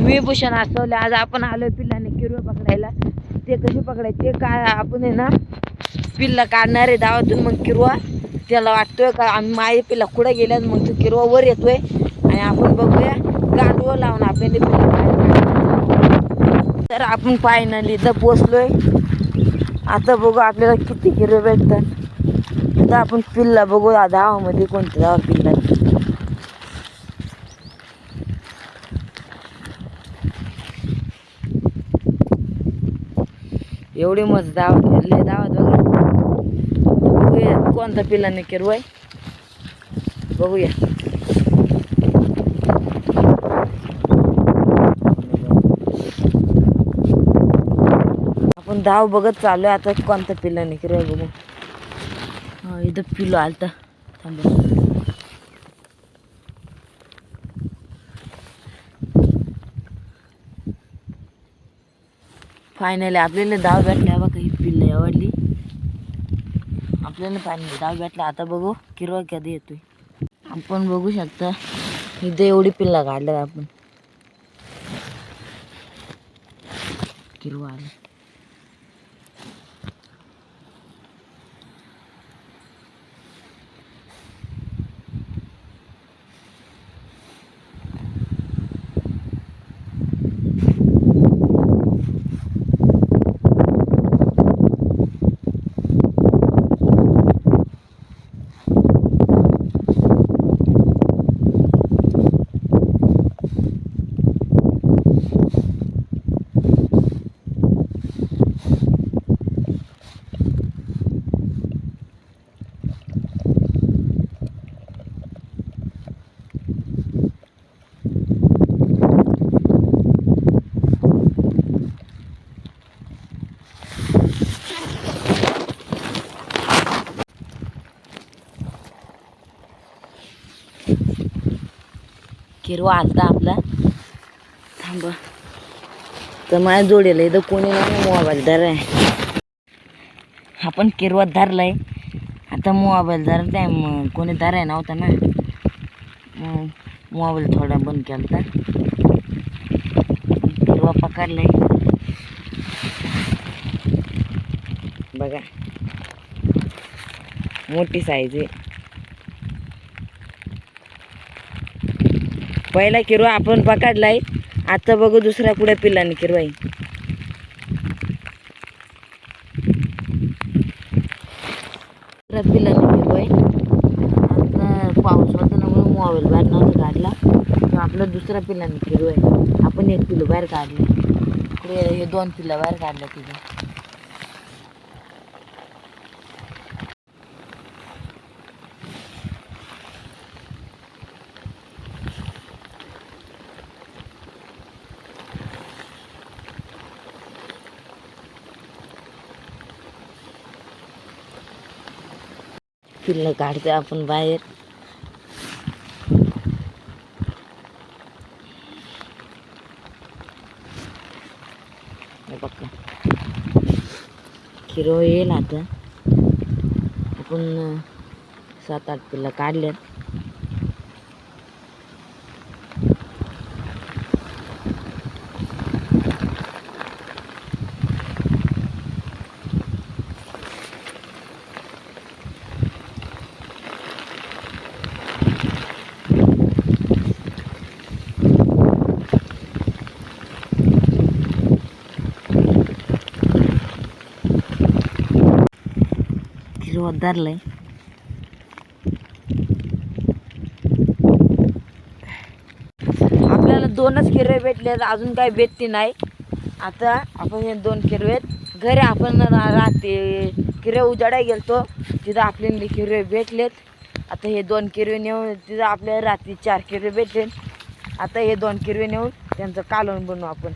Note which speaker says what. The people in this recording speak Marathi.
Speaker 1: मी भूषण असवले. आज आपण आलोय पिल्लाने किरवे पकडायला. ते कसे पकडायचे काय आपण आहे ना पिल्ला काढणार आहे दावातून. मग किरवा त्याला वाटतोय का आम्ही माझे पिल्ला कुठे गेल्यात. मग तो किरवा वर येतोय आणि आपण बघूया गांडवं लावून आपल्याला पिल्ला काढायला. तर आपण फायनली इथं पोचलोय. आता बघू आपल्याला किती किरवे भेटतात. आता आपण पिल्ला बघू दावामध्ये कोणत्या दावा पिल्ला. एवढी मस्त दावत बघूया कोणता पिल्लाने किरवाय बघूया. आपण धाव बघत चालू आहे. आता कोणता पिल्लाने किरवाय बघू. हा इथं पिल्लो आलता. थांबा फायनली आपल्याला धाव भेटल्या. बघा ही पिल्ल आवडली आपल्याला. फायनली धाव भेटला. आता बघू किरवा कधी येतोय. आपण बघू शकता इथे एवढी पिल्ला काढल्या आपण. किरवा आला. किरवा आलता आपला. थांबा तर माझ्या जोडेला इथं कोणी नाही. मोबाईल धर आहे. आपण किरवा धरलाय. आता मोबाईल धरताय. मग कोणी धराय नव्हता ना. मोबाईल थोडा बंद केला. किरवा पकडलाय बघा. मोठी साईज आहे. पहिला किरवा आपण पकडलाय. आता बघू दुसऱ्या कुठे पिल्लाने किरवाई. पिल्लाने किरवाई. आता पाऊस होता ना म्हणून मोबाईल बाहेर नव्हता काढला. तर आपलं दुसऱ्या पिल्लाने किरवाई. आपण एक पिल्लू बाहेर काढलं. इकडे हे 2 पिल्ला बाहेर काढलं. तिथं पिल्लं काढते आपण बाहेर. बघा किरवा येईल. आता आपण 7-8 पिल्लं काढल्यात. किरवा धरलाय. आपल्याला 2च किरवे भेटले. अजून काही भेटते नाही. आता आपण हे 2 किरवे घरी आपण राहते किरवे उजाडाय गेलतो. तिथं आपल्याला किरवे भेटलेत. आता हे 2 किरवे नेऊन तिथं आपल्याला रात्री 4 किरवे भेटले. आता हे 2 किरवे नेऊन त्यांचं कालवण बनवू आपण.